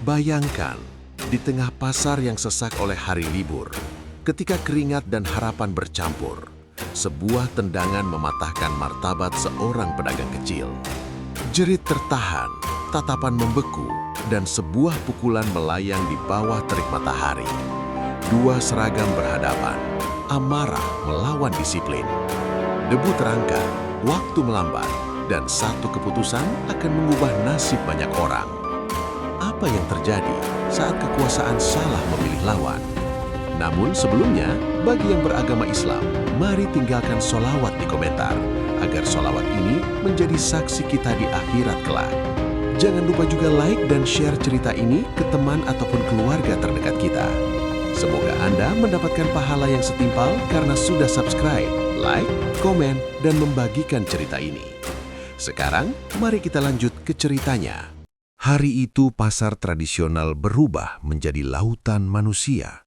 Bayangkan, di tengah pasar yang sesak oleh hari libur, ketika keringat dan harapan bercampur, sebuah tendangan mematahkan martabat seorang pedagang kecil. Jerit tertahan, tatapan membeku, dan sebuah pukulan melayang di bawah terik matahari. Dua seragam berhadapan, amarah melawan disiplin. Debu terangkat, waktu melambat, dan satu keputusan akan mengubah nasib banyak orang. Apa yang terjadi saat kekuasaan salah memilih lawan? Namun sebelumnya, bagi yang beragama Islam, mari tinggalkan sholawat di komentar, agar sholawat ini menjadi saksi kita di akhirat kelak. Jangan lupa juga like dan share cerita ini ke teman ataupun keluarga terdekat kita. Semoga Anda mendapatkan pahala yang setimpal karena sudah subscribe, like, komen, dan membagikan cerita ini. Sekarang, mari kita lanjut ke ceritanya. Hari itu pasar tradisional berubah menjadi lautan manusia.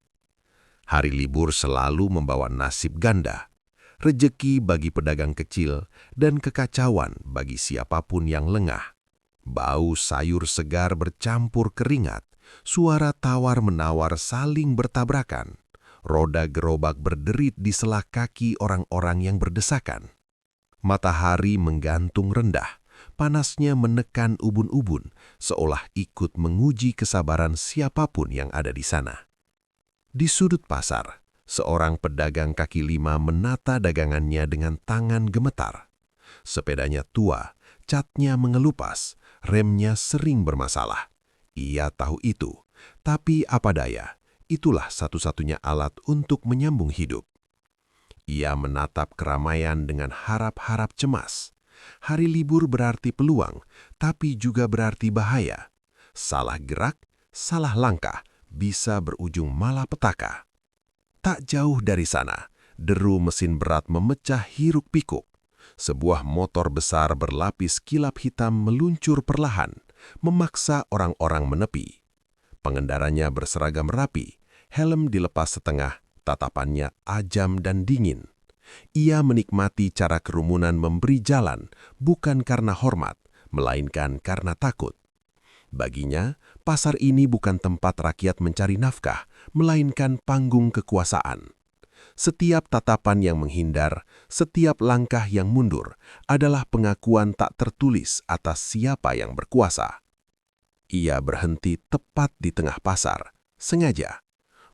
Hari libur selalu membawa nasib ganda, rejeki bagi pedagang kecil, dan kekacauan bagi siapapun yang lengah. Bau sayur segar bercampur keringat, suara tawar-menawar saling bertabrakan, roda gerobak berderit di sela kaki orang-orang yang berdesakan. Matahari menggantung rendah, panasnya menekan ubun-ubun, seolah ikut menguji kesabaran siapapun yang ada di sana. Di sudut pasar, seorang pedagang kaki lima menata dagangannya dengan tangan gemetar. Sepedanya tua, catnya mengelupas, remnya sering bermasalah. Ia tahu itu, tapi apa daya, itulah satu-satunya alat untuk menyambung hidup. Ia menatap keramaian dengan harap-harap cemas. Hari libur berarti peluang, tapi juga berarti bahaya. Salah gerak, salah langkah, bisa berujung malapetaka. Tak jauh dari sana, deru mesin berat memecah hiruk-pikuk. Sebuah motor besar berlapis kilap hitam meluncur perlahan, memaksa orang-orang menepi. Pengendaranya berseragam rapi, helm dilepas setengah, tatapannya ajam dan dingin. Ia menikmati cara kerumunan memberi jalan, bukan karena hormat, melainkan karena takut. Baginya, pasar ini bukan tempat rakyat mencari nafkah, melainkan panggung kekuasaan. Setiap tatapan yang menghindar, setiap langkah yang mundur, adalah pengakuan tak tertulis atas siapa yang berkuasa. Ia berhenti tepat di tengah pasar, sengaja.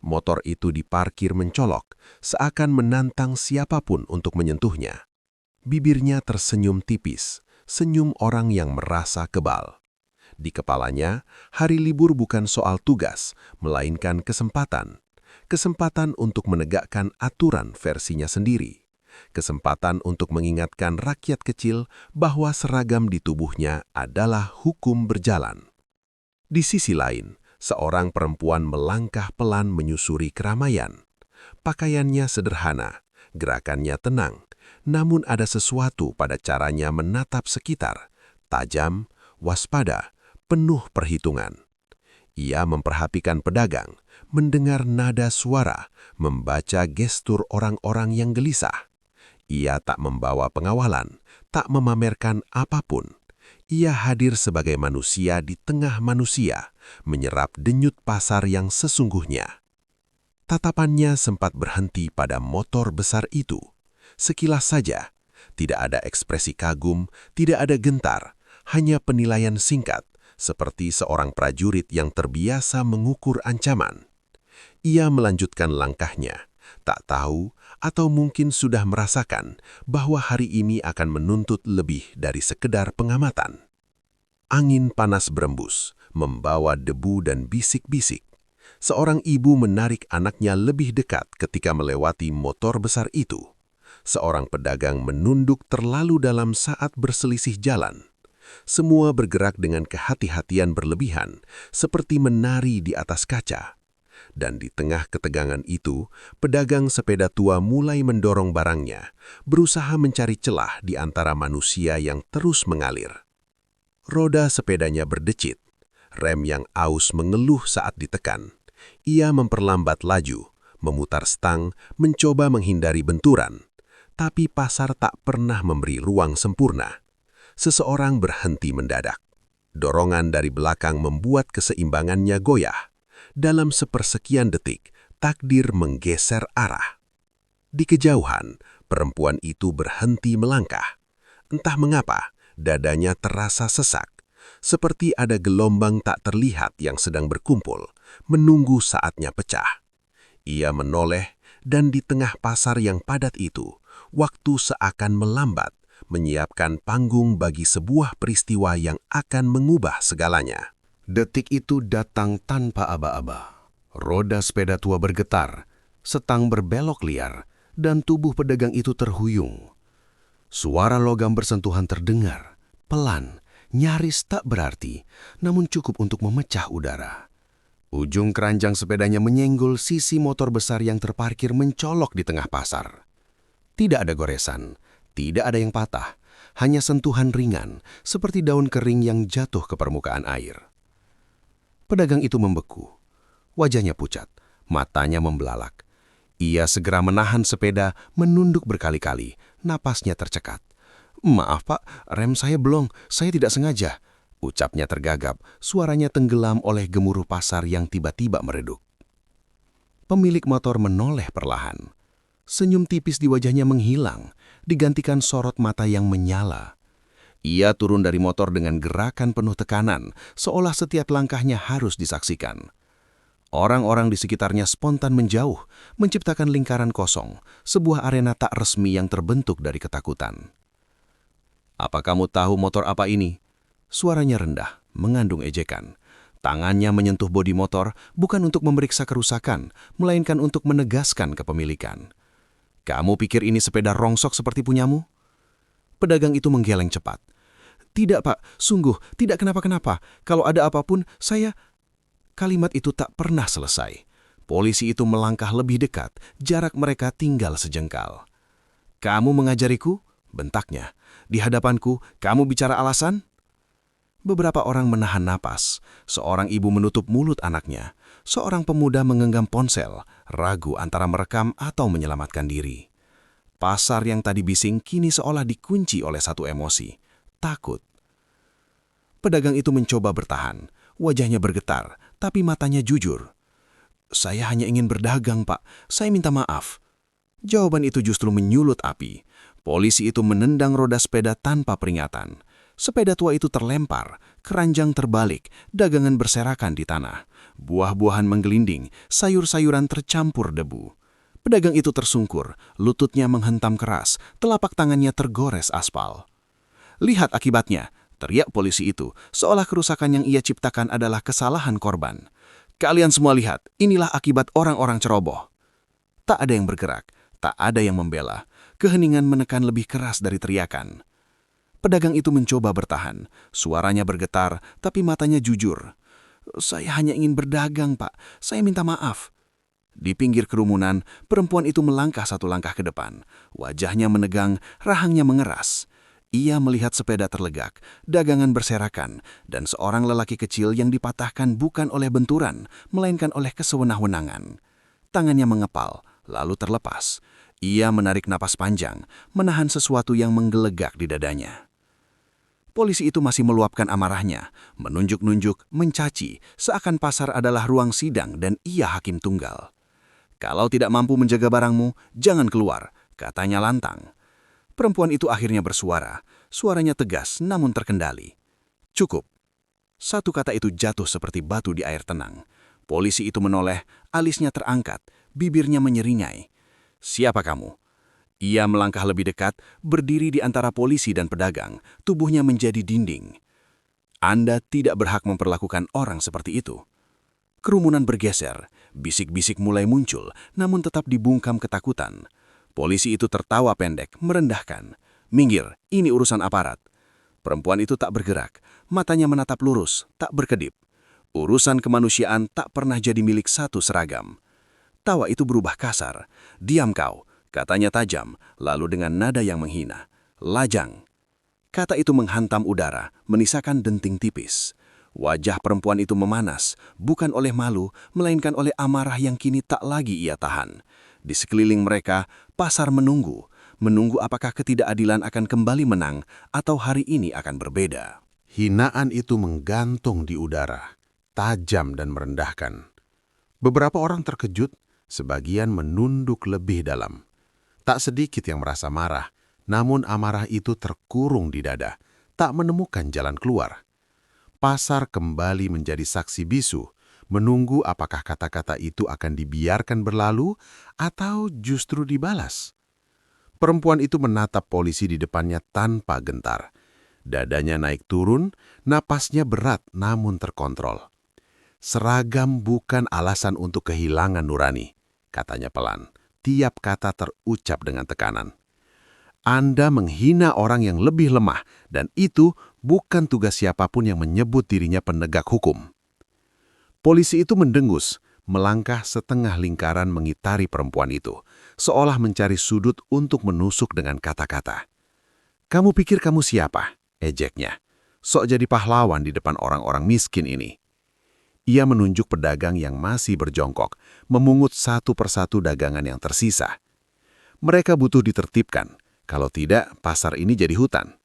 Motor itu diparkir mencolok, seakan menantang siapapun untuk menyentuhnya. Bibirnya tersenyum tipis, senyum orang yang merasa kebal. Di kepalanya, hari libur bukan soal tugas, melainkan kesempatan. Kesempatan untuk menegakkan aturan versinya sendiri. Kesempatan untuk mengingatkan rakyat kecil bahwa seragam di tubuhnya adalah hukum berjalan. Di sisi lain, seorang perempuan melangkah pelan menyusuri keramaian. Pakaiannya sederhana, gerakannya tenang, namun ada sesuatu pada caranya menatap sekitar, tajam, waspada, penuh perhitungan. Ia memperhatikan pedagang, mendengar nada suara, membaca gestur orang-orang yang gelisah. Ia tak membawa pengawalan, tak memamerkan apapun. Ia hadir sebagai manusia di tengah manusia, menyerap denyut pasar yang sesungguhnya. Tatapannya sempat berhenti pada motor besar itu. Sekilas saja, tidak ada ekspresi kagum, tidak ada gentar, hanya penilaian singkat, seperti seorang prajurit yang terbiasa mengukur ancaman. Ia melanjutkan langkahnya, tak tahu atau mungkin sudah merasakan bahwa hari ini akan menuntut lebih dari sekedar pengamatan. Angin panas berembus, membawa debu dan bisik-bisik. Seorang ibu menarik anaknya lebih dekat ketika melewati motor besar itu. Seorang pedagang menunduk terlalu dalam saat berselisih jalan. Semua bergerak dengan kehati-hatian berlebihan, seperti menari di atas kaca. Dan di tengah ketegangan itu, pedagang sepeda tua mulai mendorong barangnya, berusaha mencari celah di antara manusia yang terus mengalir. Roda sepedanya berdecit, rem yang aus mengeluh saat ditekan. Ia memperlambat laju, memutar stang, mencoba menghindari benturan. Tapi pasar tak pernah memberi ruang sempurna. Seseorang berhenti mendadak. Dorongan dari belakang membuat keseimbangannya goyah. Dalam sepersekian detik, takdir menggeser arah. Di kejauhan, perempuan itu berhenti melangkah. Entah mengapa, dadanya terasa sesak, seperti ada gelombang tak terlihat yang sedang berkumpul, menunggu saatnya pecah. Ia menoleh, dan di tengah pasar yang padat itu, waktu seakan melambat, menyiapkan panggung bagi sebuah peristiwa yang akan mengubah segalanya. Detik itu datang tanpa aba-aba. Roda sepeda tua bergetar, setang berbelok liar, dan tubuh pedagang itu terhuyung. Suara logam bersentuhan terdengar, pelan, nyaris tak berarti, namun cukup untuk memecah udara. Ujung keranjang sepedanya menyenggol sisi motor besar yang terparkir mencolok di tengah pasar. Tidak ada goresan, tidak ada yang patah, hanya sentuhan ringan, seperti daun kering yang jatuh ke permukaan air. Pedagang itu membeku. Wajahnya pucat, matanya membelalak. Ia segera menahan sepeda, menunduk berkali-kali, napasnya tercekat. "Maaf pak, rem saya belum, saya tidak sengaja," ucapnya tergagap, suaranya tenggelam oleh gemuruh pasar yang tiba-tiba meredup. Pemilik motor menoleh perlahan. Senyum tipis di wajahnya menghilang, digantikan sorot mata yang menyala. Ia turun dari motor dengan gerakan penuh tekanan, seolah setiap langkahnya harus disaksikan. Orang-orang di sekitarnya spontan menjauh, menciptakan lingkaran kosong, sebuah arena tak resmi yang terbentuk dari ketakutan. "Apa kamu tahu motor apa ini?" Suaranya rendah, mengandung ejekan. Tangannya menyentuh bodi motor bukan untuk memeriksa kerusakan, melainkan untuk menegaskan kepemilikan. "Kamu pikir ini sepeda rongsok seperti punyamu?" Pedagang itu menggeleng cepat. "Tidak pak, sungguh, tidak kenapa-kenapa. Kalau ada apapun, saya..." Kalimat itu tak pernah selesai. Polisi itu melangkah lebih dekat, jarak mereka tinggal sejengkal. "Kamu mengajariku?" bentaknya. "Di hadapanku, kamu bicara alasan?" Beberapa orang menahan napas. Seorang ibu menutup mulut anaknya. Seorang pemuda menggenggam ponsel, ragu antara merekam atau menyelamatkan diri. Pasar yang tadi bising kini seolah dikunci oleh satu emosi, takut. Pedagang itu mencoba bertahan. Wajahnya bergetar, tapi matanya jujur. "Saya hanya ingin berdagang, Pak. Saya minta maaf." Jawaban itu justru menyulut api. Polisi itu menendang roda sepeda tanpa peringatan. Sepeda tua itu terlempar, keranjang terbalik, dagangan berserakan di tanah. Buah-buahan menggelinding, sayur-sayuran tercampur debu. Pedagang itu tersungkur, lututnya menghentam keras, telapak tangannya tergores aspal. "Lihat akibatnya," teriak polisi itu, seolah kerusakan yang ia ciptakan adalah kesalahan korban. "Kalian semua lihat, inilah akibat orang-orang ceroboh." Tak ada yang bergerak, tak ada yang membela. Keheningan menekan lebih keras dari teriakan. Pedagang itu mencoba bertahan. Suaranya bergetar, tapi matanya jujur. "Saya hanya ingin berdagang, Pak. Saya minta maaf." Di pinggir kerumunan, perempuan itu melangkah satu langkah ke depan. Wajahnya menegang, rahangnya mengeras. Ia melihat sepeda terlegak, dagangan berserakan, dan seorang lelaki kecil yang dipatahkan bukan oleh benturan, melainkan oleh kesewenang-wenangan. Tangannya mengepal, lalu terlepas. Ia menarik napas panjang, menahan sesuatu yang menggelegak di dadanya. Polisi itu masih meluapkan amarahnya, menunjuk-nunjuk, mencaci, seakan pasar adalah ruang sidang dan ia hakim tunggal. "Kalau tidak mampu menjaga barangmu, jangan keluar," katanya lantang. Perempuan itu akhirnya bersuara, suaranya tegas namun terkendali. "Cukup." Satu kata itu jatuh seperti batu di air tenang. Polisi itu menoleh, alisnya terangkat, bibirnya menyeringai. "Siapa kamu?" Ia melangkah lebih dekat, berdiri di antara polisi dan pedagang, tubuhnya menjadi dinding. "Anda tidak berhak memperlakukan orang seperti itu." Kerumunan bergeser, bisik-bisik mulai muncul, namun tetap dibungkam ketakutan. Polisi itu tertawa pendek, merendahkan. "Minggir, ini urusan aparat." Perempuan itu tak bergerak, matanya menatap lurus, tak berkedip. Urusan kemanusiaan tak pernah jadi milik satu seragam. Tawa itu berubah kasar. "Diam kau," katanya tajam, lalu dengan nada yang menghina. "Lajang." Kata itu menghantam udara, menisakan denting tipis. Wajah perempuan itu memanas, bukan oleh malu, melainkan oleh amarah yang kini tak lagi ia tahan. Di sekeliling mereka, pasar menunggu apakah ketidakadilan akan kembali menang atau hari ini akan berbeda. Hinaan itu menggantung di udara, tajam dan merendahkan. Beberapa orang terkejut, sebagian menunduk lebih dalam. Tak sedikit yang merasa marah, namun amarah itu terkurung di dada, tak menemukan jalan keluar. Pasar kembali menjadi saksi bisu, menunggu apakah kata-kata itu akan dibiarkan berlalu atau justru dibalas. Perempuan itu menatap polisi di depannya tanpa gentar. Dadanya naik turun, napasnya berat namun terkontrol. Seragam bukan alasan untuk kehilangan nurani, katanya pelan. Tiap kata terucap dengan tekanan. Anda menghina orang yang lebih lemah, dan itu bukan tugas siapapun yang menyebut dirinya penegak hukum. Polisi itu mendengus, melangkah setengah lingkaran mengitari perempuan itu, seolah mencari sudut untuk menusuk dengan kata-kata. "Kamu pikir kamu siapa?" ejeknya. "Sok jadi pahlawan di depan orang-orang miskin ini." Ia menunjuk pedagang yang masih berjongkok, memungut satu persatu dagangan yang tersisa. Mereka butuh ditertibkan, kalau tidak pasar ini jadi hutan.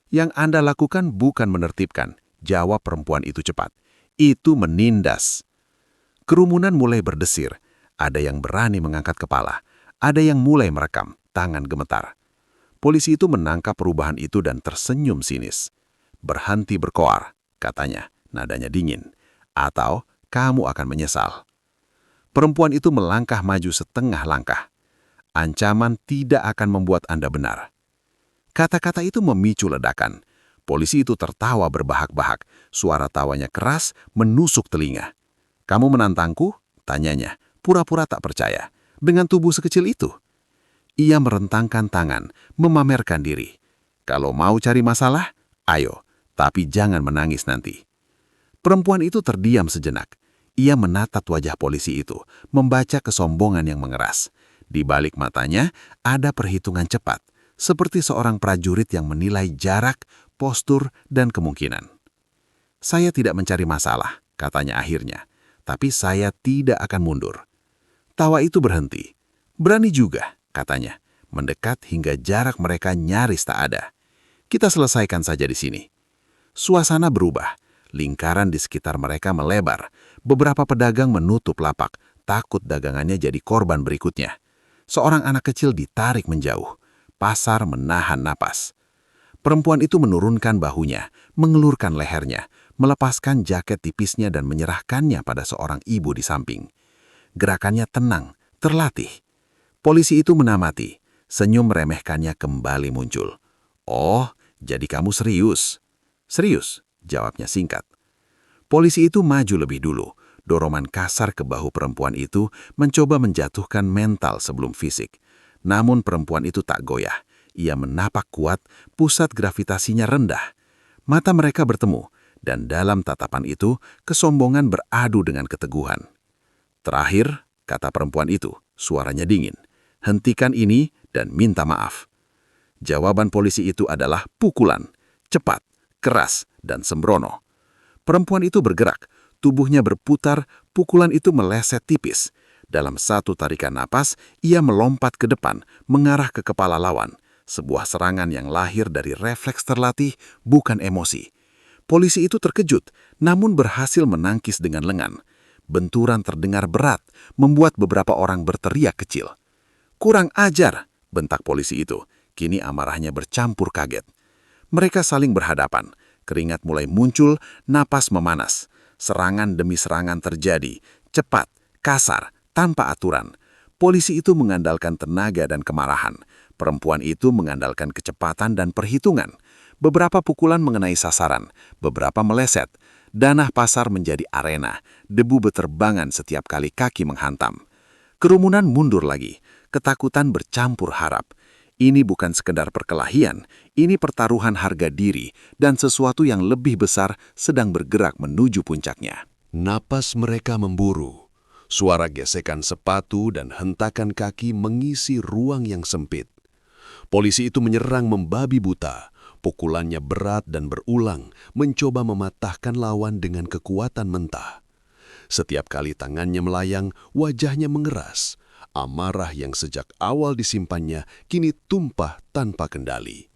"Yang Anda lakukan bukan menertibkan," jawab perempuan itu cepat. "Itu menindas." Kerumunan mulai berdesir, ada yang berani mengangkat kepala, ada yang mulai merekam, tangan gemetar. Polisi itu menangkap perubahan itu dan tersenyum sinis. "Berhenti berkoar," katanya, nadanya dingin. "Atau kamu akan menyesal." Perempuan itu melangkah maju setengah langkah. "Ancaman tidak akan membuat Anda benar." Kata-kata itu memicu ledakan. Polisi itu tertawa berbahak-bahak. Suara tawanya keras, menusuk telinga. "Kamu menantangku?" tanyanya, pura-pura tak percaya. "Dengan tubuh sekecil itu?" Ia merentangkan tangan, memamerkan diri. "Kalau mau cari masalah, ayo, tapi jangan menangis nanti." Perempuan itu terdiam sejenak. Ia menatap wajah polisi itu, membaca kesombongan yang mengeras. Di balik matanya ada perhitungan cepat, seperti seorang prajurit yang menilai jarak, postur, dan kemungkinan. "Saya tidak mencari masalah," katanya akhirnya, "tapi saya tidak akan mundur." Tawa itu berhenti. "Berani juga," katanya, mendekat hingga jarak mereka nyaris tak ada. "Kita selesaikan saja di sini." Suasana berubah. Lingkaran di sekitar mereka melebar. Beberapa pedagang menutup lapak, takut dagangannya jadi korban berikutnya. Seorang anak kecil ditarik menjauh. Pasar menahan napas. Perempuan itu menurunkan bahunya, mengelurkan lehernya, melepaskan jaket tipisnya dan menyerahkannya pada seorang ibu di samping. Gerakannya tenang, terlatih. Polisi itu menamati. Senyum meremehkannya kembali muncul. "Oh, jadi kamu serius?" "Serius," jawabnya singkat. Polisi itu maju lebih dulu. Dorongan kasar ke bahu perempuan itu mencoba menjatuhkan mental sebelum fisik. Namun perempuan itu tak goyah. Ia menapak kuat, pusat gravitasinya rendah. Mata mereka bertemu, dan dalam tatapan itu, kesombongan beradu dengan keteguhan. "Terakhir," kata perempuan itu, suaranya dingin, "hentikan ini dan minta maaf." Jawaban polisi itu adalah pukulan, cepat, keras, dan sembrono. Perempuan itu bergerak, tubuhnya berputar, pukulan itu meleset tipis. Dalam satu tarikan napas, ia melompat ke depan, mengarah ke kepala lawan. Sebuah serangan yang lahir dari refleks terlatih, bukan emosi. Polisi itu terkejut, namun berhasil menangkis dengan lengan. Benturan terdengar berat, membuat beberapa orang berteriak kecil. "Kurang ajar," bentak polisi itu. Kini amarahnya bercampur kaget. Mereka saling berhadapan. Keringat mulai muncul, napas memanas. Serangan demi serangan terjadi, cepat, kasar, tanpa aturan. Polisi itu mengandalkan tenaga dan kemarahan. Perempuan itu mengandalkan kecepatan dan perhitungan. Beberapa pukulan mengenai sasaran, beberapa meleset. Danah pasar menjadi arena, debu beterbangan setiap kali kaki menghantam. Kerumunan mundur lagi, ketakutan bercampur harap. Ini bukan sekedar perkelahian, ini pertaruhan harga diri dan sesuatu yang lebih besar sedang bergerak menuju puncaknya. Napas mereka memburu. Suara gesekan sepatu dan hentakan kaki mengisi ruang yang sempit. Polisi itu menyerang membabi buta. Pukulannya berat dan berulang, mencoba mematahkan lawan dengan kekuatan mentah. Setiap kali tangannya melayang, wajahnya mengeras. Amarah yang sejak awal disimpannya kini tumpah tanpa kendali.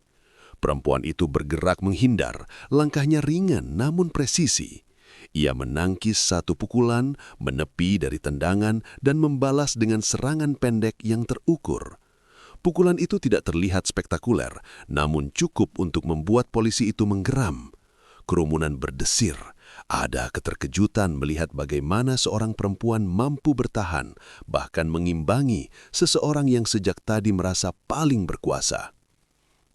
Perempuan itu bergerak menghindar, langkahnya ringan namun presisi. Ia menangkis satu pukulan, menepi dari tendangan, dan membalas dengan serangan pendek yang terukur. Pukulan itu tidak terlihat spektakuler, namun cukup untuk membuat polisi itu menggeram. Kerumunan berdesir. Ada keterkejutan melihat bagaimana seorang perempuan mampu bertahan, bahkan mengimbangi seseorang yang sejak tadi merasa paling berkuasa.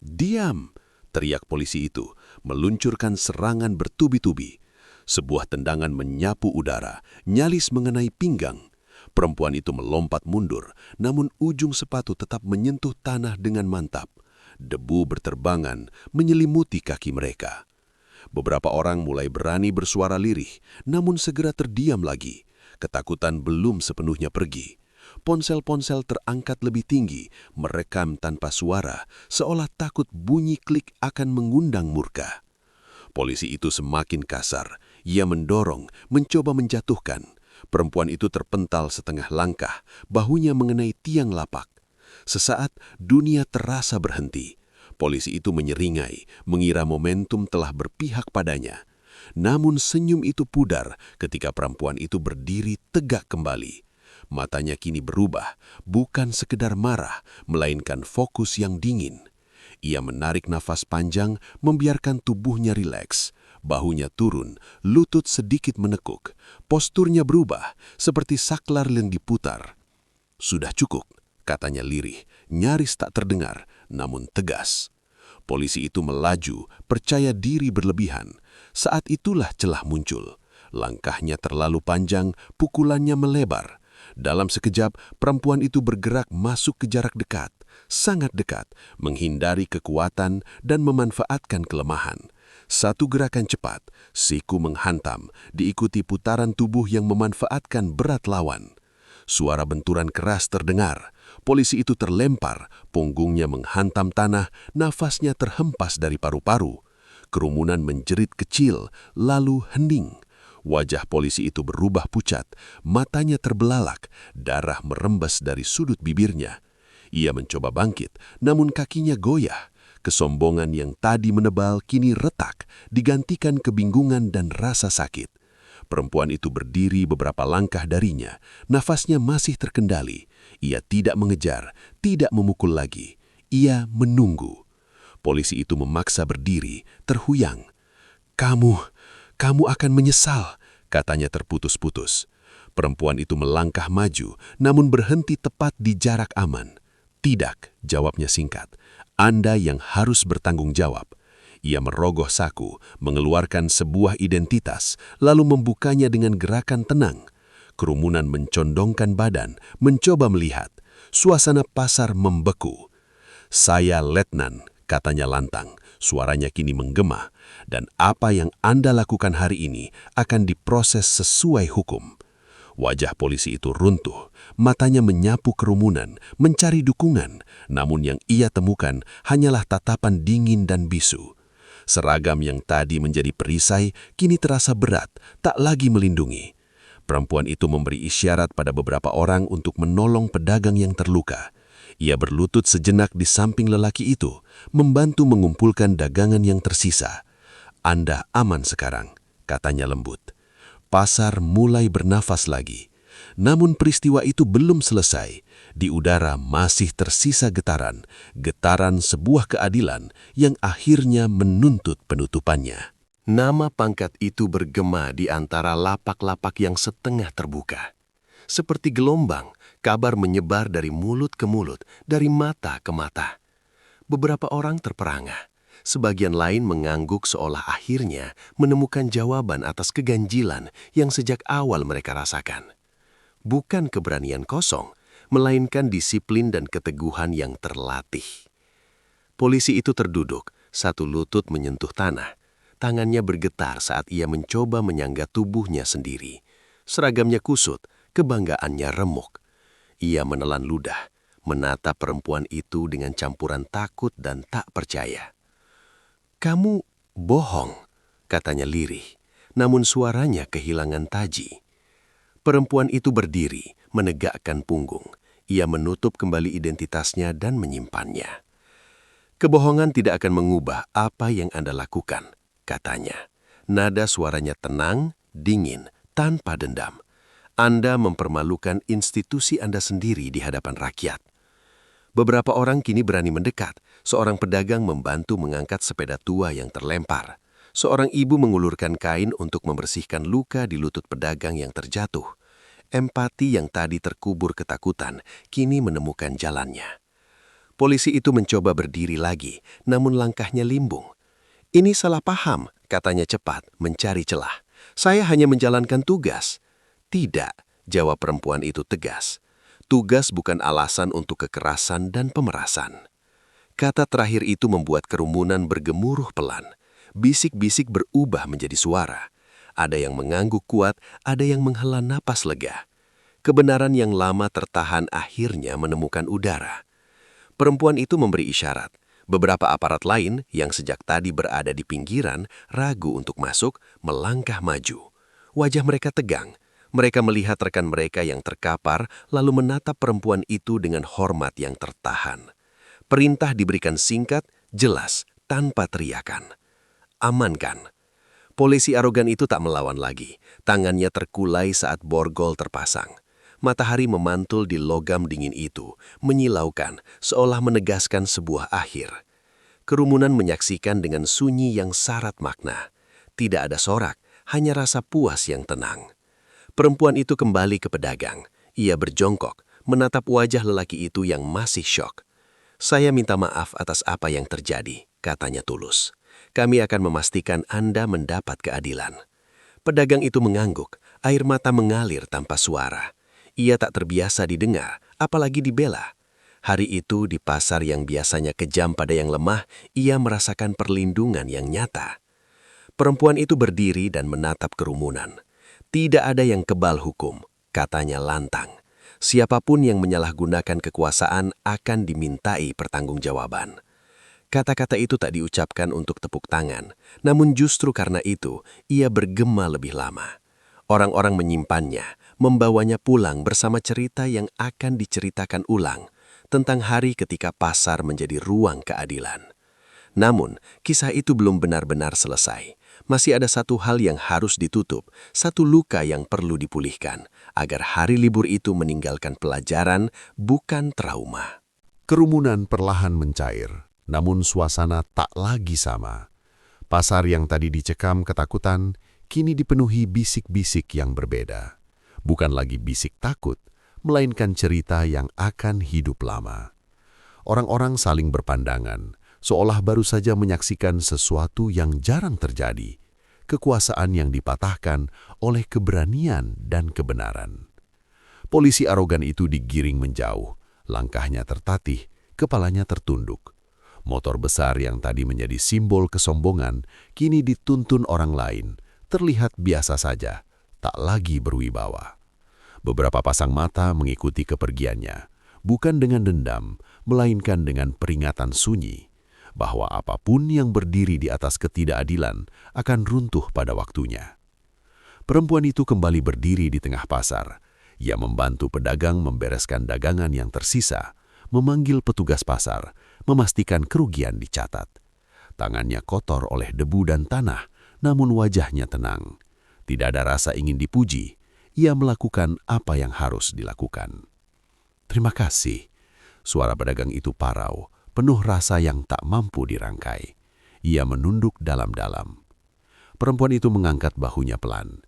"Diam!" teriak polisi itu, meluncurkan serangan bertubi-tubi. Sebuah tendangan menyapu udara, nyaris mengenai pinggang. Perempuan itu melompat mundur, namun ujung sepatu tetap menyentuh tanah dengan mantap. Debu berterbangan menyelimuti kaki mereka. Beberapa orang mulai berani bersuara lirih, namun segera terdiam lagi. Ketakutan belum sepenuhnya pergi. Ponsel-ponsel terangkat lebih tinggi, merekam tanpa suara, seolah takut bunyi klik akan mengundang murka. Polisi itu semakin kasar. Ia mendorong, mencoba menjatuhkan. Perempuan itu terpental setengah langkah, bahunya mengenai tiang lapak. Sesaat, dunia terasa berhenti. Polisi itu menyeringai, mengira momentum telah berpihak padanya. Namun senyum itu pudar ketika perempuan itu berdiri tegak kembali. Matanya kini berubah, bukan sekedar marah, melainkan fokus yang dingin. Ia menarik nafas panjang, membiarkan tubuhnya rileks. Bahunya turun, lutut sedikit menekuk. Posturnya berubah, seperti saklar yang diputar. "Sudah cukup," katanya lirih, nyaris tak terdengar, namun tegas. Polisi itu melaju, percaya diri berlebihan. Saat itulah celah muncul. Langkahnya terlalu panjang, pukulannya melebar. Dalam sekejap, perempuan itu bergerak masuk ke jarak dekat, sangat dekat, menghindari kekuatan dan memanfaatkan kelemahan. Satu gerakan cepat, siku menghantam, diikuti putaran tubuh yang memanfaatkan berat lawan. Suara benturan keras terdengar. Polisi itu terlempar, punggungnya menghantam tanah, nafasnya terhempas dari paru-paru. Kerumunan menjerit kecil, lalu hening. Wajah polisi itu berubah pucat, matanya terbelalak, darah merembes dari sudut bibirnya. Ia mencoba bangkit, namun kakinya goyah. Kesombongan yang tadi menebal kini retak, digantikan kebingungan dan rasa sakit. Perempuan itu berdiri beberapa langkah darinya, nafasnya masih terkendali. Ia tidak mengejar, tidak memukul lagi. Ia menunggu. Polisi itu memaksa berdiri, terhuyang. Kamu akan menyesal," katanya terputus-putus. Perempuan itu melangkah maju, namun berhenti tepat di jarak aman. "Tidak," jawabnya singkat. "Anda yang harus bertanggung jawab." Ia merogoh saku, mengeluarkan sebuah identitas, lalu membukanya dengan gerakan tenang. Kerumunan mencondongkan badan, mencoba melihat. Suasana pasar membeku. "Saya letnan," katanya lantang. Suaranya kini menggema. "Dan apa yang Anda lakukan hari ini akan diproses sesuai hukum." Wajah polisi itu runtuh, matanya menyapu kerumunan, mencari dukungan, namun yang ia temukan hanyalah tatapan dingin dan bisu. Seragam yang tadi menjadi perisai kini terasa berat, tak lagi melindungi. Perempuan itu memberi isyarat pada beberapa orang untuk menolong pedagang yang terluka. Ia berlutut sejenak di samping lelaki itu, membantu mengumpulkan dagangan yang tersisa. "Anda aman sekarang," katanya lembut. Pasar mulai bernafas lagi. Namun peristiwa itu belum selesai. Di udara masih tersisa getaran sebuah keadilan yang akhirnya menuntut penutupannya. Nama pangkat itu bergema di antara lapak-lapak yang setengah terbuka. Seperti gelombang, kabar menyebar dari mulut ke mulut, dari mata ke mata. Beberapa orang terperangah. Sebagian lain mengangguk seolah akhirnya menemukan jawaban atas keganjilan yang sejak awal mereka rasakan. Bukan keberanian kosong, melainkan disiplin dan keteguhan yang terlatih. Polisi itu terduduk, satu lutut menyentuh tanah. Tangannya bergetar saat ia mencoba menyangga tubuhnya sendiri. Seragamnya kusut, kebanggaannya remuk. Ia menelan ludah, menatap perempuan itu dengan campuran takut dan tak percaya. "Kamu bohong," katanya lirih, namun suaranya kehilangan taji. Perempuan itu berdiri, menegakkan punggung. Ia menutup kembali identitasnya dan menyimpannya. Kebohongan tidak akan mengubah apa yang Anda lakukan, katanya. Nada suaranya tenang, dingin, tanpa dendam. Anda mempermalukan institusi Anda sendiri di hadapan rakyat. Beberapa orang kini berani mendekat. Seorang pedagang membantu mengangkat sepeda tua yang terlempar. Seorang ibu mengulurkan kain untuk membersihkan luka di lutut pedagang yang terjatuh. Empati yang tadi terkubur ketakutan, kini menemukan jalannya. Polisi itu mencoba berdiri lagi, namun langkahnya limbung. "Ini salah paham," katanya cepat, mencari celah. "Saya hanya menjalankan tugas." "Tidak," jawab perempuan itu tegas. "Tugas bukan alasan untuk kekerasan dan pemerasan." Kata terakhir itu membuat kerumunan bergemuruh pelan. Bisik-bisik berubah menjadi suara. Ada yang mengangguk kuat, ada yang menghela napas lega. Kebenaran yang lama tertahan akhirnya menemukan udara. Perempuan itu memberi isyarat. Beberapa aparat lain yang sejak tadi berada di pinggiran ragu untuk masuk, melangkah maju. Wajah mereka tegang. Mereka melihat rekan mereka yang terkapar, lalu menatap perempuan itu dengan hormat yang tertahan. Perintah diberikan singkat, jelas, tanpa teriakan. "Amankan." Polisi arogan itu tak melawan lagi. Tangannya terkulai saat borgol terpasang. Matahari memantul di logam dingin itu, menyilaukan, seolah menegaskan sebuah akhir. Kerumunan menyaksikan dengan sunyi yang syarat makna. Tidak ada sorak, hanya rasa puas yang tenang. Perempuan itu kembali ke pedagang. Ia berjongkok, menatap wajah lelaki itu yang masih syok. "Saya minta maaf atas apa yang terjadi," katanya tulus. "Kami akan memastikan Anda mendapat keadilan." Pedagang itu mengangguk, air mata mengalir tanpa suara. Ia tak terbiasa didengar, apalagi dibela. Hari itu di pasar yang biasanya kejam pada yang lemah, ia merasakan perlindungan yang nyata. Perempuan itu berdiri dan menatap kerumunan. "Tidak ada yang kebal hukum," katanya lantang. "Siapapun yang menyalahgunakan kekuasaan akan dimintai pertanggungjawaban." Kata-kata itu tak diucapkan untuk tepuk tangan, namun justru karena itu ia bergema lebih lama. Orang-orang menyimpannya, membawanya pulang bersama cerita yang akan diceritakan ulang tentang hari ketika pasar menjadi ruang keadilan. Namun, kisah itu belum benar-benar selesai. Masih ada satu hal yang harus ditutup, satu luka yang perlu dipulihkan, agar hari libur itu meninggalkan pelajaran, bukan trauma. Kerumunan perlahan mencair, namun suasana tak lagi sama. Pasar yang tadi dicekam ketakutan, kini dipenuhi bisik-bisik yang berbeda. Bukan lagi bisik takut, melainkan cerita yang akan hidup lama. Orang-orang saling berpandangan, seolah baru saja menyaksikan sesuatu yang jarang terjadi, kekuasaan yang dipatahkan oleh keberanian dan kebenaran. Polisi arogan itu digiring menjauh, langkahnya tertatih, kepalanya tertunduk. Motor besar yang tadi menjadi simbol kesombongan, kini dituntun orang lain, terlihat biasa saja, tak lagi berwibawa. Beberapa pasang mata mengikuti kepergiannya, bukan dengan dendam, melainkan dengan peringatan sunyi, bahwa apapun yang berdiri di atas ketidakadilan akan runtuh pada waktunya. Perempuan itu kembali berdiri di tengah pasar. Ia membantu pedagang membereskan dagangan yang tersisa, memanggil petugas pasar, memastikan kerugian dicatat. Tangannya kotor oleh debu dan tanah, namun wajahnya tenang. Tidak ada rasa ingin dipuji. Ia melakukan apa yang harus dilakukan. "Terima kasih." Suara pedagang itu parau, penuh rasa yang tak mampu dirangkai. Ia menunduk dalam-dalam. Perempuan itu mengangkat bahunya pelan.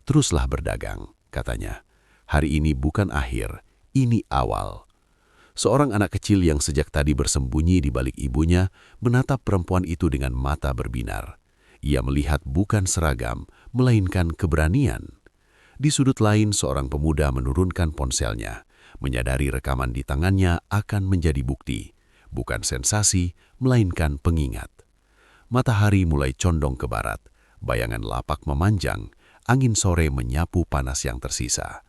"Teruslah berdagang," katanya. "Hari ini bukan akhir, ini awal." Seorang anak kecil yang sejak tadi bersembunyi di balik ibunya menatap perempuan itu dengan mata berbinar. Ia melihat bukan seragam, melainkan keberanian. Di sudut lain, seorang pemuda menurunkan ponselnya, menyadari rekaman di tangannya akan menjadi bukti, bukan sensasi, melainkan pengingat. Matahari mulai condong ke barat, bayangan lapak memanjang, angin sore menyapu panas yang tersisa.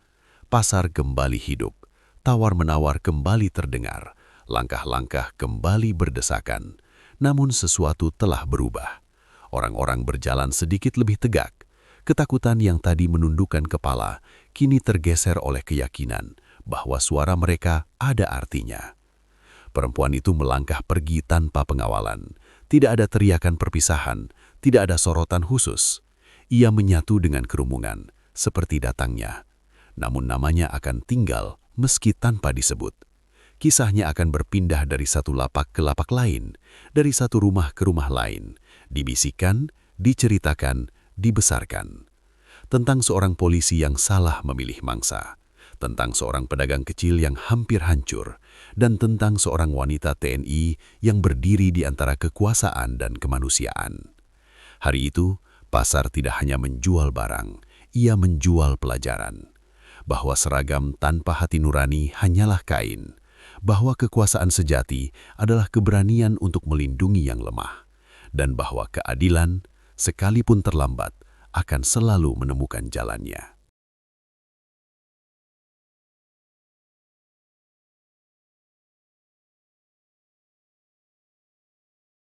Pasar kembali hidup, tawar-menawar kembali terdengar, langkah-langkah kembali berdesakan. Namun sesuatu telah berubah. Orang-orang berjalan sedikit lebih tegak. Ketakutan yang tadi menundukkan kepala kini tergeser oleh keyakinan bahwa suara mereka ada artinya. Perempuan itu melangkah pergi tanpa pengawalan. Tidak ada teriakan perpisahan, tidak ada sorotan khusus. Ia menyatu dengan kerumunan, seperti datangnya. Namun namanya akan tinggal meski tanpa disebut. Kisahnya akan berpindah dari satu lapak ke lapak lain, dari satu rumah ke rumah lain, dibisikkan, diceritakan, dibesarkan. Tentang seorang polisi yang salah memilih mangsa, tentang seorang pedagang kecil yang hampir hancur, dan tentang seorang wanita TNI yang berdiri di antara kekuasaan dan kemanusiaan. Hari itu, pasar tidak hanya menjual barang, ia menjual pelajaran. Bahwa seragam tanpa hati nurani hanyalah kain, bahwa kekuasaan sejati adalah keberanian untuk melindungi yang lemah, dan bahwa keadilan, sekalipun terlambat, akan selalu menemukan jalannya.